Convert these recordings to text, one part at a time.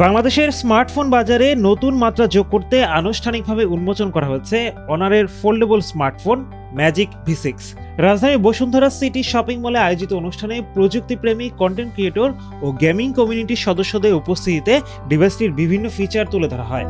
বাংলাদেশের স্মার্টফোন বাজারে নতুন মাত্রা যোগ করতে আনুষ্ঠানিকভাবে উন্মোচন করা হয়েছে অনারের ফোল্ডেবল স্মার্টফোন ম্যাজিক V6। রাজধানীর বসুন্ধরা সিটি শপিং মলে আয়োজিত অনুষ্ঠানে প্রযুক্তিপ্রেমী, কন্টেন্ট ক্রিয়েটর ও গেমিং কমিউনিটির সদস্যদের উপস্থিতিতে ডিভাইসটির বিভিন্ন ফিচার তুলে ধরা হয়।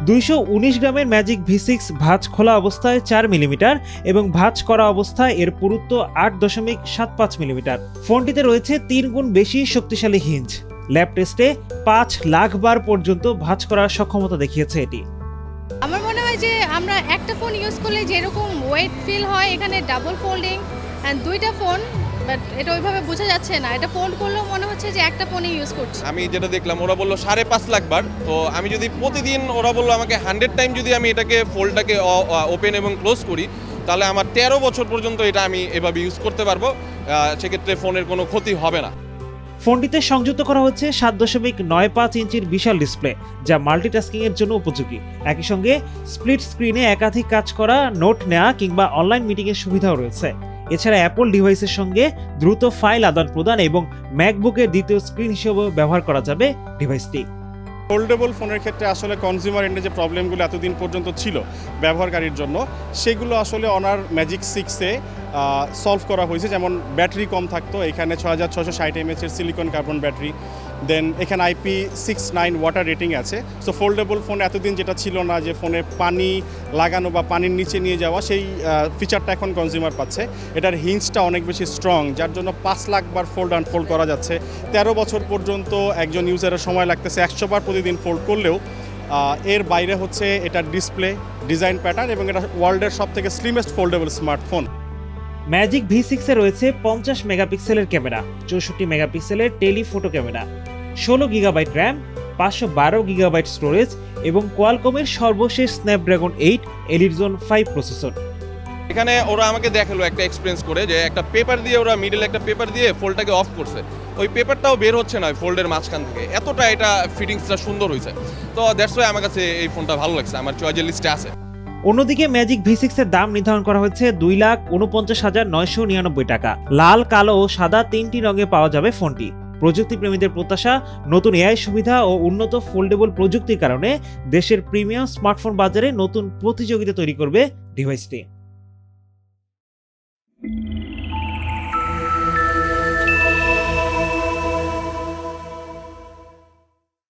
219 গ্রামের ম্যাজিক V6 ভাঁজ খোলা অবস্থায় 4 মিলিমিটার এবং ভাঁজ করা অবস্থায় এর পুরুত্ব 8.75 মিলিমিটার। ফোনটিতে রয়েছে 3 গুণ বেশি শক্তিশালী হিঞ্জ। ল্যাব টেস্টে 5 লাখ বার পর্যন্ত ভাঁজ করার সক্ষমতা দেখিয়েছে এটি। আমার মনে হয় যে আমরা একটা ফোন ইউজ করলে যেরকম ওয়েট ফিল হয়, এখানে ডাবল ফোল্ডিং অ্যান্ড দুইটা ফোন, বাট এটা ওইভাবে বোঝা যাচ্ছে না। এটা ফোল্ড করলেও মনে হচ্ছে যে একটা ফোনই ইউজ করছি। আমি যেটা দেখলাম, ওরা বললো 5.5 লাখ বার। তো আমি যদি প্রতিদিন, ওরা বললো আমাকে 100 টাইম যদি আমি এটাকে ফোল্ডটাকে ওপেন এবং ক্লোজ করি, তাহলে আমার 13 বছর পর্যন্ত এটা আমি এভাবে ইউজ করতে পারবো। সেক্ষেত্রে ফোনের কোনো ক্ষতি হবে না। ফোনটিতে সংযুক্ত করা হচ্ছে 7.95 ইঞ্চির বিশাল ডিসপ্লে, যা মাল্টিটাস্কিং এর জন্য উপযোগী। একই সঙ্গে স্প্লিট স্ক্রিনে একাধিক কাজ করা, নোট নেওয়া কিংবা অনলাইন মিটিং এর সুবিধাও রয়েছে। এছাড়া অ্যাপল ডিভাইসের সঙ্গে দ্রুত ফাইল আদান প্রদান এবং ম্যাকবুকের দ্বিতীয় স্ক্রিন হিসেবে ব্যবহার করা যাবে ডিভাইসটি। ফোল্ডেবল ফোনের ক্ষেত্রে আসলে কনজিউমার এন্ডে যে প্রবলেমগুলো এতদিন পর্যন্ত ছিল ব্যবহারকারীর জন্য, সেগুলো আসলে অনার ম্যাজিক 6-এ সলভ করা হয়েছে। যেমন ব্যাটারি কম থাকতো, এখানে 6660 mAh এর সিলিকন কার্বন ব্যাটারি, দেন এখানে IP69 ওয়াটার রেটিং আছে। সো ফোল্ডেবল ফোন এতদিন যেটা ছিল না, যে ফোনে পানি লাগানো বা পানির নিচে নিয়ে যাওয়া, সেই ফিচারটা এখন কনজিউমার পাচ্ছে। এটার হিঞ্জটা অনেক বেশি স্ট্রং, যার জন্য 5 লাখ বার ফোল্ড আনফোল্ড করা যাচ্ছে। 13 বছর পর্যন্ত একজন ইউজারের সময় লাগতেছে 100 বার প্রতিদিন ফোল্ড করলেও। এর বাইরে হচ্ছে এটার ডিসপ্লে, ডিজাইন প্যাটার্ন, এবং এটা ওয়ার্ল্ডের সবথেকে স্লিমেস্ট ফোল্ডেবল স্মার্টফোন। ম্যাজিক V6-এ রয়েছে 50 মেগাপিক্সেলের ক্যামেরা, 64 মেগাপিক্সেলের telephoto camera, 16 gigabyte RAM, 512 gigabyte storage এবং কোয়ালকমের সর্বশেষ স্ন্যাপড্রাগন 8 এলিটজন 5 প্রসেসর। এখানে ওরা আমাকে দেখালো একটা এক্সপিরিয়েন্স করে, যে একটা পেপার দিয়ে, ওরা মিডল একটা পেপার দিয়ে ফোল্ডটাকে অফ করছে। ওই পেপারটাও বের হচ্ছে না ফোল্ডের মাঝখান থেকে। এতটা এটা ফিটিংসটা সুন্দর হয়েছে। তো দ্যাটস ওয়াই আমার কাছে এই ফোনটা ভালো লাগছে, আমার চয়েসের লিস্টে আছে। অন্যদিকে ম্যাজিক V6-এর দাম নির্ধারণ করা হয়েছে 2,49,999 টাকা। লাল, কালো ও সাদা 3টি রঙে পাওয়া যাবে ফোনটি। প্রযুক্তিপ্রেমীদের প্রত্যাশা, নতুন এআই সুবিধা ও উন্নত ফোল্ডেবল প্রযুক্তির কারণে দেশের প্রিমিয়াম স্মার্টফোন বাজারে নতুন প্রতিযোগিতা তৈরি করবে ডিভাইসটি।